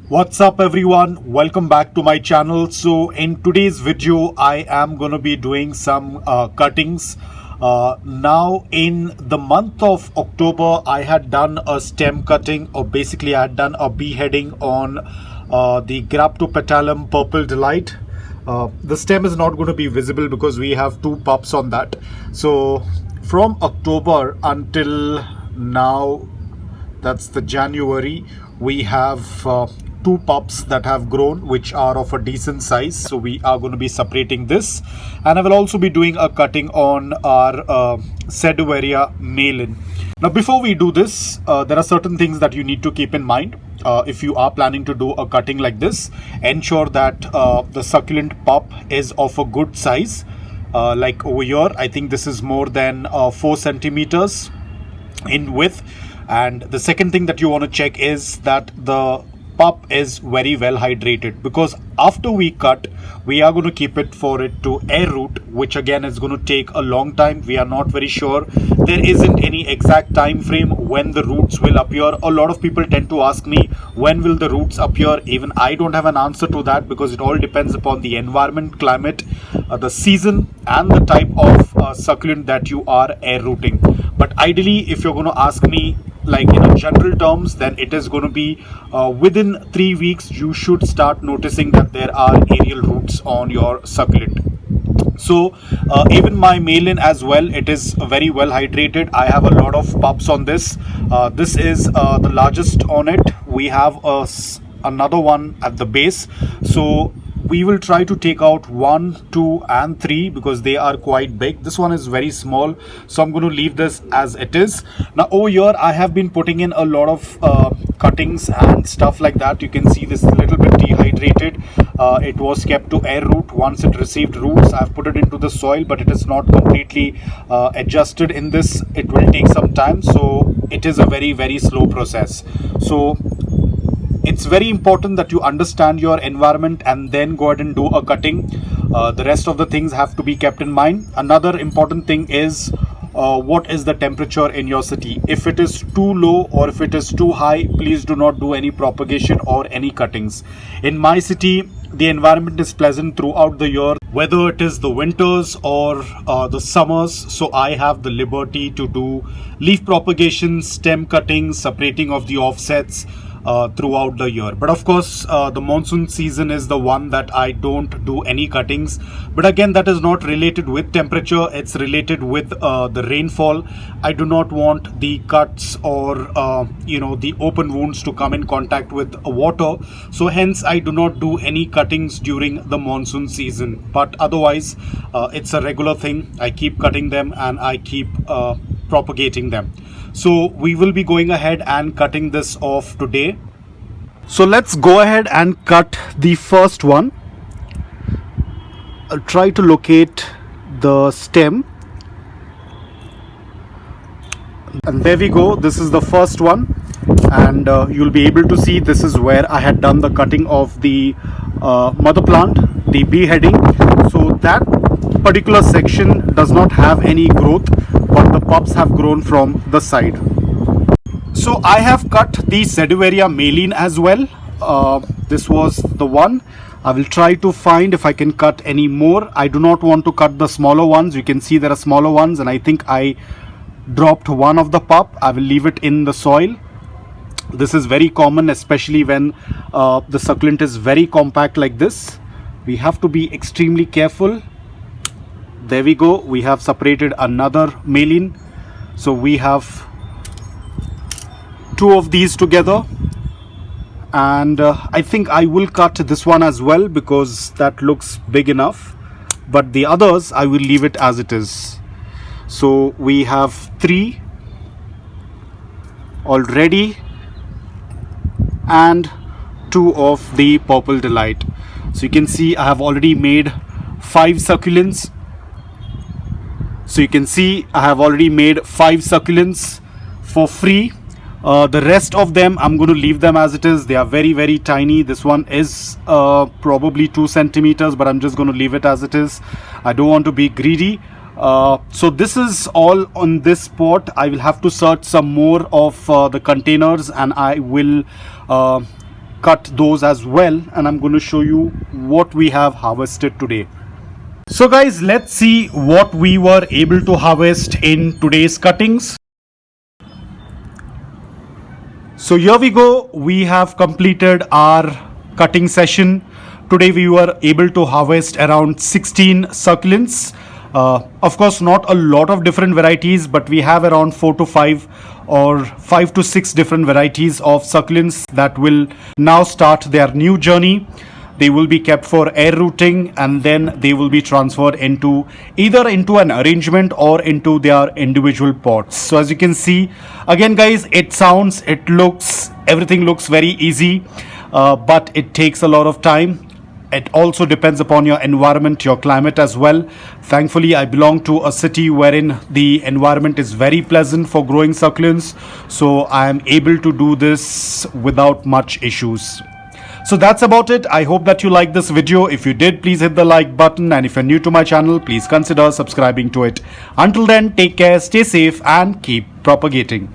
What's up everyone, welcome back to my channel. So in today's video I am going to be doing some cuttings. Now in the month of October I had done a stem cutting, or basically I had done a beheading on the Graptopetalum Purple Delight. The stem is not going to be visible because we have two pups on that. So from October until now, that's the January, we have two pups that have grown, which are of a decent size. So we are going to be separating this, and I will also be doing a cutting on our Seduaria Malin. Now before we do this, there are certain things that you need to keep in mind. If you are planning to do a cutting like this, ensure that the succulent pup is of a good size. Like over here, I think this is more than 4 centimeters in width. And the second thing that you want to check is that the pup is very well hydrated, because after we cut we are going to keep it for it to air root, which again is going to take a long time. We are not very sure. There isn't any exact time frame when the roots will appear. A lot of people tend to ask me, when will the roots appear? Even I don't have an answer to that, because it all depends upon the environment, climate, the season, and the type of succulent that you are air rooting. But ideally, if you're going to ask me like in general terms, then it is going to be within 3 weeks you should start noticing that there are aerial roots on your succulent. So even my Malin as well, it is very well hydrated. I have a lot of pups on this. This is the largest on it. We have another one at the base. So we will try to take out 1, 2 and 3 because they are quite big. This one is very small, so I'm going to leave this as it is. Now over here I have been putting in a lot of cuttings and stuff like that. You can see this is a little bit dehydrated. It was kept to air root. Once it received roots, I've put it into the soil, but it is not completely adjusted in this. It will take some time, so it is a very slow process. So it's very important that you understand your environment and then go ahead and do a cutting. The rest of the things have to be kept in mind. Another important thing is what is the temperature in your city. If it is too low or if it is too high, please do not do any propagation or any cuttings. In my city, the environment is pleasant throughout the year, whether it is the winters or the summers. So I have the liberty to do leaf propagation, stem cutting, separating of the offsets throughout the year. But of course the monsoon season is the one that I don't do any cuttings. But again, that is not related with temperature, it's related with the rainfall. I do not want the cuts or the open wounds to come in contact with water, so hence I do not do any cuttings during the monsoon season. But otherwise it's a regular thing. I keep cutting them and I keep propagating them. So we will be going ahead and cutting this off today. So let's go ahead and cut the first one. I'll try to locate the stem. And there we go. This is the first one. And you'll be able to see this is where I had done the cutting of the mother plant, the beheading. So that particular section does not have any growth, but the pups have grown from the side. So I have cut the Seduaria Malin as well. This was the one. I will try to find if I can cut any more. I do not want to cut the smaller ones. You can see there are smaller ones, and I think I dropped one of the pup. I will leave it in the soil. This is very common, especially when the succulent is very compact like this. We have to be extremely careful. There we go. We have separated another Malin. So we have 2 of these together. And I think I will cut this one as well because that looks big enough. But the others, I will leave it as it is. So we have 3 already and 2 of the Purple Delight. So you can see I have already made 5 succulents. So you can see I have already made 5 succulents for free. The rest of them I'm going to leave them as it is. They are very tiny. This one is probably 2 centimeters, but I'm just going to leave it as it is. I don't want to be greedy. So this is all on this pot. I will have to search some more of the containers, and I will cut those as well, and I'm going to show you what we have harvested today. So guys, let's see what we were able to harvest in today's cuttings. So here we go. We have completed our cutting session. Today we were able to harvest around 16 succulents. Of course, not a lot of different varieties, but we have around 4 to 5 or 5 to 6 different varieties of succulents that will now start their new journey. They will be kept for air rooting, and then they will be transferred into either into an arrangement or into their individual pots. So as you can see, again guys, everything looks very easy, but it takes a lot of time. It also depends upon your environment, your climate as well. Thankfully, I belong to a city wherein the environment is very pleasant for growing succulents, so I am able to do this without much issues. So that's about it. I hope that you liked this video. If you did, please hit the like button, and if you're new to my channel, please consider subscribing to it. Until then, take care, stay safe, and keep propagating.